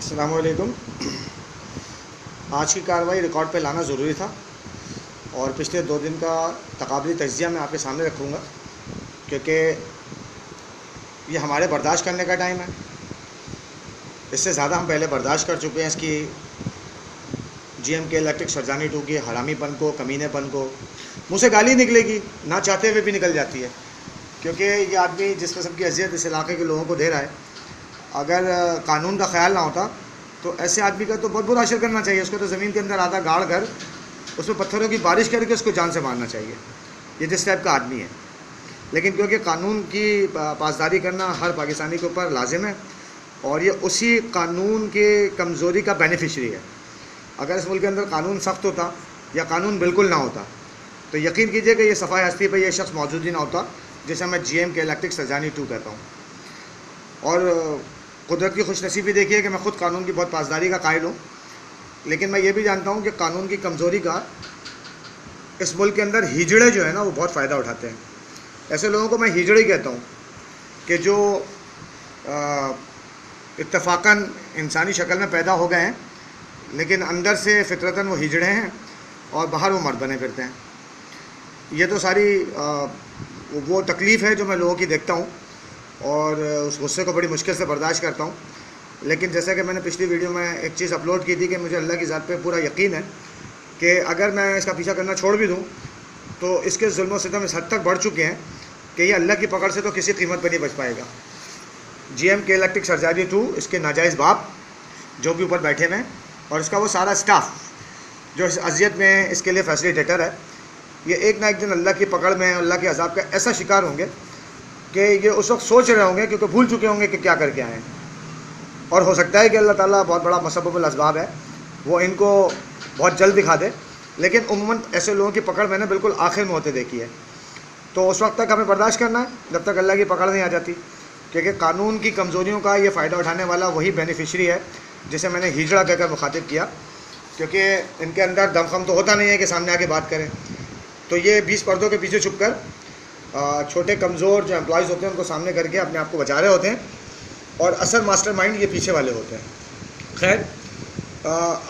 अस्सलाम वालेकुम। आज की कार्रवाई रिकॉर्ड पे लाना ज़रूरी था और पिछले 2 दिन का तकाबली तज्ज़िया मैं आपके सामने रखूँगा, क्योंकि ये हमारे बर्दाश्त करने का टाइम है। इससे ज़्यादा हम पहले बर्दाश्त कर चुके हैं इसकी GMK इलेक्ट्रिक सरजानी 2 की हरामीपन को, कमीनेपन को। मुँह से गाली निकलेगी, ना चाहते हुए भी निकल जाती है, क्योंकि ये आदमी जिस किस्म की अजियत इस इलाके के लोगों को दे रहा है, अगर कानून का ख्याल ना होता तो ऐसे आदमी का तो बहुत बुरा असर करना चाहिए। उसको तो ज़मीन के अंदर आधा गाड़ कर उसमें पत्थरों की बारिश करके उसको जान से मारना चाहिए, ये जिस टाइप का आदमी है। लेकिन क्योंकि कानून की पासदारी करना हर पाकिस्तानी के ऊपर लाजिम है और ये उसी कानून के कमज़ोरी का बेनिफिशरी है। अगर इस मुल्क के अंदर कानून सख्त होता या कानून बिल्कुल ना होता तो यकीन कीजिए कि ये सफ़ाई हस्ती पर यह शख्स मौजूद ही ना होता जिसे मैं GMK इलेक्ट्रिक सरजानी 2 कहता हूँ। और कुदरत की खुशनसीबी देखिए कि मैं ख़ुद कानून की बहुत पासदारी का कायल हूँ, लेकिन मैं ये भी जानता हूँ कि कानून की कमज़ोरी का इस मुल्क के अंदर हिजड़े जो है ना वो बहुत फ़ायदा उठाते हैं। ऐसे लोगों को मैं हिजड़े कहता हूँ कि जो इत्तफ़ाक़न इंसानी शक्ल में पैदा हो गए हैं, लेकिन अंदर से फितरतन वो हिजड़े हैं और बाहर वो मर्द बने फिरते हैं। ये तो सारी वो तकलीफ़ है जो मैं लोगों की देखता हूँ और उस गुस्से को बड़ी मुश्किल से बर्दाश्त करता हूँ। लेकिन जैसा कि मैंने पिछली वीडियो में एक चीज़ अपलोड की थी कि मुझे अल्लाह की ज़ात पे पूरा यकीन है कि अगर मैं इसका पीछा करना छोड़ भी दूँ तो इसके जुल्म सितम इस हद तक बढ़ चुके हैं कि ये अल्लाह की पकड़ से तो किसी कीमत पर नहीं बच पाएगा। GMK इलेक्ट्रिक सरजानी 2, इसके नाजायज़ बाप जो भी ऊपर बैठे हैं और इसका वो सारा स्टाफ जो इस अजियत में इसके लिए फैसिलिटेटर है, ये एक ना एक दिन अल्लाह की पकड़ में, अल्लाह के अज़ाब का ऐसा शिकार होंगे कि ये उस वक्त सोच रहे होंगे, क्योंकि भूल चुके होंगे कि क्या करके आए हैं। और हो सकता है कि अल्लाह ताला बहुत बड़ा मुसब्बिबुल असबाब है, वो इनको बहुत जल्द दिखा दे। लेकिन उम्मन ऐसे लोगों की पकड़ मैंने बिल्कुल आखिर में होते देखी है। तो उस वक्त तक हमें बर्दाश्त करना है जब तक अल्लाह की पकड़ नहीं आ जाती, क्योंकि कानून की कमज़ोरियों का ये फ़ायदा उठाने वाला वही बेनिफिशरी है जिसे मैंने हिजड़ा कहकर मुखातिब किया, क्योंकि इनके अंदर दमखम तो होता नहीं है कि सामने आके बात करें। तो ये 20 पर्दों के पीछे छुप कर छोटे कमज़ोर जो एम्प्लॉयज़ होते हैं उनको सामने करके अपने आप को बचा रहे होते हैं और असल मास्टरमाइंड ये पीछे वाले होते हैं। खैर,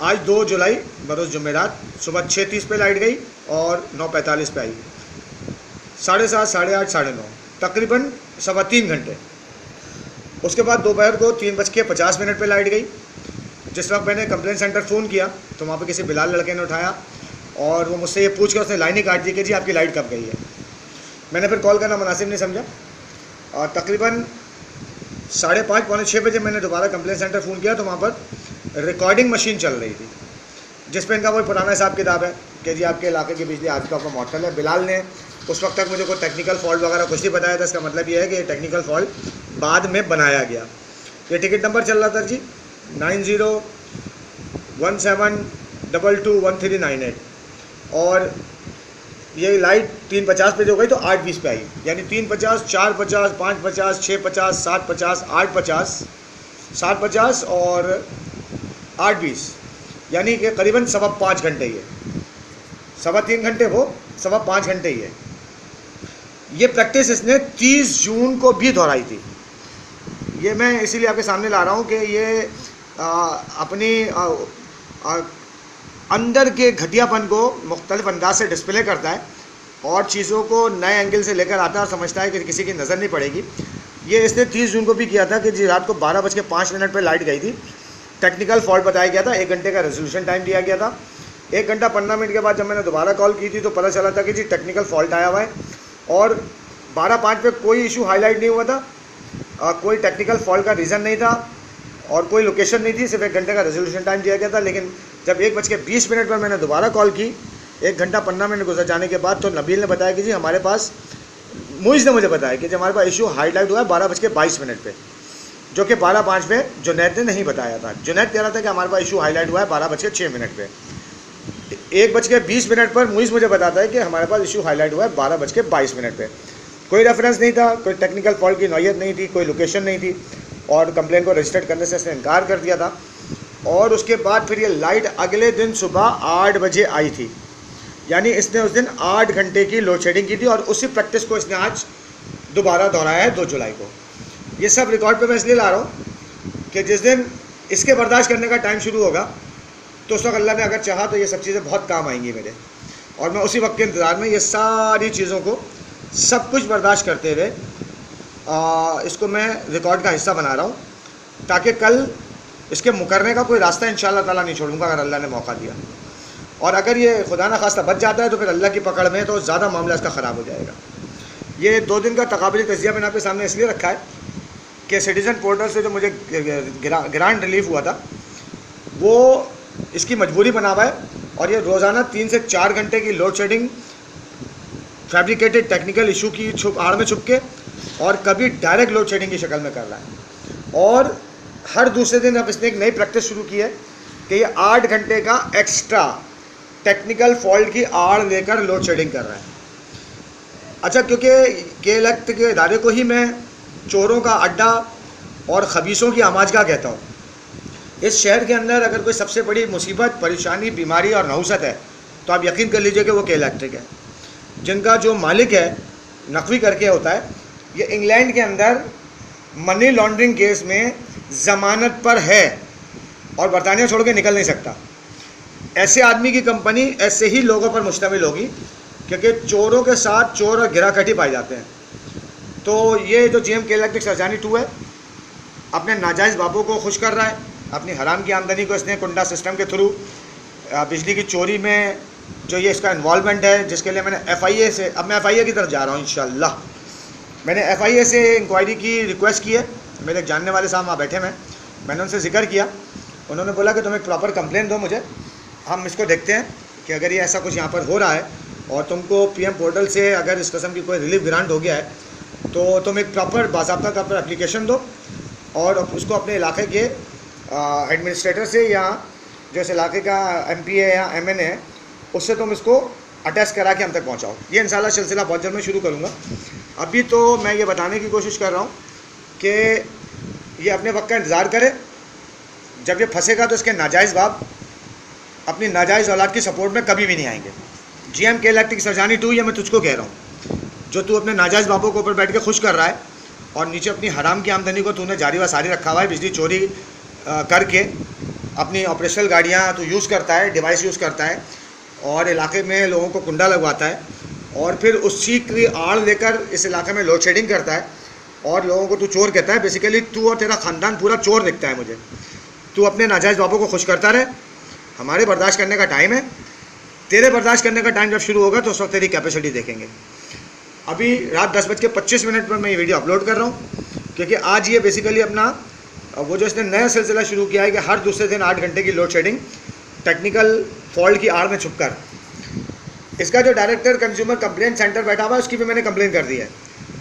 आज 2 जुलाई बरोज़ जुमेरात सुबह 6:30 पे लाइट गई और 9:45 पे आई। 7:30, 8:30, 9:30, तकरीबन 3.25 घंटे। उसके बाद दोपहर को 3:50 पे लाइट गई। जिस वक्त मैंने कंप्लेंट सेंटर फ़ोन किया तो वहाँ पर किसी बिलाल लड़के ने उठाया और वो मुझसे ये पूछ कर उसने लाइन ही काट दी कि जी आपकी लाइट कब गई है। मैंने फिर कॉल करना मुनासिब नहीं समझा और तकरीबन 5:30, पौने 6 बजे मैंने दोबारा कंप्लेंट सेंटर फ़ोन किया तो वहाँ पर रिकॉर्डिंग मशीन चल रही थी, जिस पर इनका वही पुराना हिसाब किताब है कि जी आपके इलाके की बिजली आज का आपका मॉडल है। बिलाल ने उस वक्त तक मुझे कोई टेक्निकल फॉल्ट वगैरह कुछ नहीं बताया था। इसका मतलब ये है कि टेक्निकल फॉल्ट बाद में बनाया गया। ये टिकट नंबर चल रहा था जी 9017221398 और ये लाइट 3:50 पे जो गई तो 8:20 पे आई, यानी 3:50, 4:50, 5:50, 6:50, 7:50, 8:50, 7:50 और 8:20, यानी कि करीबन 5.25 घंटे ही है। 3.25 घंटे वो 5.25 घंटे ही है। ये प्रैक्टिस इसने 30 जून को भी दोहराई थी। ये मैं इसीलिए आपके सामने ला रहा हूँ कि ये अपनी अंदर के घटियापन को मुख्तलिफ अंदाज से डिस्प्ले करता है और चीज़ों को नए एंगल से लेकर आता है और समझता है कि किसी की नज़र नहीं पड़ेगी। ये इसने 30 जून को भी किया था कि जी रात को 12:05 पे लाइट गई थी। टेक्निकल फॉल्ट बताया गया था, 1 घंटे का रेजोल्यूशन टाइम दिया गया था। 1 घंटा 15 मिनट के बाद जब मैंने दोबारा कॉल की थी तो पता चला था कि जी टेक्निकल फॉल्ट आया हुआ है और 12:05 पे कोई इशू हाईलाइट नहीं हुआ था, कोई टेक्निकल फॉल्ट का रीज़न नहीं था और कोई लोकेशन नहीं थी, सिर्फ 1 घंटे का रेजोल्यूशन टाइम दिया गया था। लेकिन जब 1:20 पर मैंने दोबारा कॉल की, 1 घंटा 15 मिनट गुजर जाने के बाद, तो नबील ने बताया कि जी हमारे पास, मुइज़ ने मुझे बताया कि जी हमारे पास इशू हाईलाइट हुआ है 12:22 पे, जो कि 12:05 पे जुनैद ने नहीं बताया था। जुनैद कह रहा था कि हमारे पास इशू हाईलाइट हुआ है 12:06 पे। 1:20 पर मुइज़ मुझे बताता है कि हमारे पास इशू हाईलाइट हुआ है 12:22 पे। कोई रेफरेंस नहीं था, कोई टेक्निकल फॉल्ट की नौयत नहीं थी, कोई लोकेशन नहीं थी और कंप्लेंट को रजिस्टर्ड करने से इसने इनकार कर दिया था। और उसके बाद फिर ये लाइट अगले दिन सुबह 8 बजे आई थी, यानी इसने उस दिन 8 घंटे की लोड शेडिंग की थी और उसी प्रैक्टिस को इसने आज दोबारा दोहराया है 2 जुलाई को। ये सब रिकॉर्ड पे मैं इसलिए ला रहा हूँ कि जिस दिन इसके बर्दाश्त करने का टाइम शुरू होगा तो उस वक्त अल्लाह ने अगर चाहा तो ये सब चीज़ें बहुत काम आएंगी मेरे, और मैं उसी वक्त के इंतज़ार में ये सारी चीज़ों को सब कुछ बर्दाश्त करते हुए इसको मैं रिकॉर्ड का हिस्सा बना रहा हूँ, ताकि कल इसके मुकरने का कोई रास्ता इंशाअल्लाह ताला नहीं छोड़ूंगा अगर अल्लाह ने मौका दिया। और अगर ये खुदा न खास्ता बच जाता है तो फिर अल्लाह की पकड़ में तो ज़्यादा मामला इसका ख़राब हो जाएगा। ये 2 दिन का तकाबली तजिया मैंने आपके सामने इसलिए रखा है कि सिटीज़न पोर्टल से जो मुझे ग्रांट रिलीफ हुआ था वो इसकी मजबूरी बना हुआ है, और ये रोज़ाना 3 से 4 घंटे की load shedding fabricated technical issue की आड़ में छुप के, और कभी डायरेक्ट लोड शेडिंग की शक्ल में कर रहा है। और हर दूसरे दिन अब इसने एक नई प्रैक्टिस शुरू की है कि ये 8 घंटे का एक्स्ट्रा टेक्निकल फॉल्ट की आड़ लेकर लोड शेडिंग कर रहा है। अच्छा, क्योंकि के के इदारे को ही मैं चोरों का अड्डा और खबीसों की आमाजगाह कहता हूँ। इस शहर के अंदर अगर कोई सबसे बड़ी मुसीबत, परेशानी, बीमारी और नहुसत है तो आप यकीन कर लीजिए कि वो के इलेक्ट्रिक है, जिनका जो मालिक है नकवी करके होता है। ये इंग्लैंड के अंदर मनी लॉन्ड्रिंग केस में ज़मानत पर है और बरतानिया छोड़ के निकल नहीं सकता। ऐसे आदमी की कंपनी ऐसे ही लोगों पर मुश्तमिल होगी, क्योंकि चोरों के साथ चोर और गिराकटी पाए जाते हैं। तो ये जो GM के इलेक्ट्रिक सरजानी 2 है, अपने नाजायज़ बाबों को खुश कर रहा है। अपनी हराम की आमदनी को इसने कुंडा सिस्टम के थ्रू बिजली की चोरी में जो ये इसका इन्वॉल्वमेंट है, जिसके लिए मैंने FIA से, अब मैं FIA की तरफ जा रहा हूँ इंशाल्लाह। मैंने FIA से इंक्वायरी की रिक्वेस्ट की है। मेरे एक जानने वाले साहब वहाँ बैठे हैं, मैंने उनसे जिक्र किया। उन्होंने बोला कि तुम एक प्रॉपर कंप्लेन दो मुझे, हम इसको देखते हैं कि अगर ये ऐसा कुछ यहाँ पर हो रहा है और तुमको PM पोर्टल से अगर इस किस्म की कोई रिलीफ ग्रांट हो गया है तो तुम एक प्रॉपर बाज़ाब्ता तौर पर एप्लीकेशन दो और उसको अपने इलाके के एडमिनिस्ट्रेटर से या जो इस इलाके का MP है या MN है उससे तुम इसको अटैच करा के हम तक पहुँचाओ। ये इंशाल्लाह सिलसिला बहुत जल्द मैं शुरू करूँगा। अभी तो मैं ये बताने की कोशिश कर रहा हूँ कि ये अपने वक्त का इंतज़ार करे। जब ये फंसेगा तो इसके नाजायज़ बाप अपनी नाजायज़ औलाद की सपोर्ट में कभी भी नहीं आएंगे। GM के इलेक्ट्रिक सरजानी 2, ये मैं तुझको कह रहा हूँ, जो तू अपने नाजायज़ बापों के ऊपर बैठ के खुश कर रहा है और नीचे अपनी हराम की आमदनी को तूने जारी व सारी रखा हुआ है। बिजली चोरी करके अपनी ऑपरेशनल गाड़ियाँ तू यूज़ करता है, डिवाइस यूज़ करता है और इलाके में लोगों को कुंडा लगवाता है, और फिर उसी की आड़ लेकर इस इलाके में लोड शेडिंग करता है और लोगों को तू चोर कहता है। बेसिकली तू और तेरा ख़ानदान पूरा चोर दिखता है मुझे। तू अपने नाजायज़ बापों को खुश करता रहे। हमारे बर्दाश्त करने का टाइम है, तेरे बर्दाश्त करने का टाइम जब शुरू होगा तो उस वक्त तेरी कैपेसिटी देखेंगे। अभी रात 10:25 पर मैं ये वीडियो अपलोड कर रहा हूँ, क्योंकि आज ये बेसिकली अपना वो जो इसने नया सिलसिला शुरू किया है कि हर दूसरे दिन 8 घंटे की लोड शेडिंग टेक्निकल फॉल्ट की आड़ में छुपकर। इसका जो डायरेक्टर कंज्यूमर कंप्लेंट सेंटर बैठा हुआ है उसकी भी मैंने कंप्लेन कर दी है,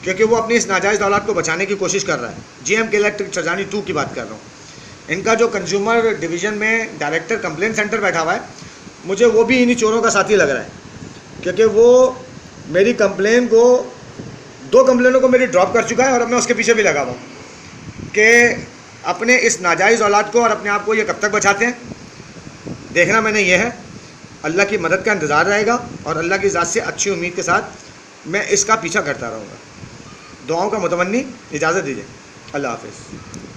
क्योंकि वो अपनी इस नाजायज़ औलाद को बचाने की कोशिश कर रहा है। GM के इलेक्ट्रिक सरजानी 2 की बात कर रहा हूँ। इनका जो कंज्यूमर डिवीज़न में डायरेक्टर कंप्लेंट सेंटर बैठा हुआ है, मुझे वो भी इन्हीं चोरों का साथी लग रहा है, क्योंकि वो मेरी कंप्लेन को 2 कंप्लेनों को मेरी ड्रॉप कर चुका है और अब मैं उसके पीछे भी लगा हुआ हूँ कि अपने इस नाजायज़ औलाद को और अपने आप को ये कब तक बचाते हैं। देखना मैंने ये है, अल्लाह की मदद का इंतज़ार रहेगा और अल्लाह की ज़ात से अच्छी उम्मीद के साथ मैं इसका पीछा करता रहूँगा। दुआओं का मुतमन्नी, इजाज़त दीजिए। अल्लाह हाफ़िज़।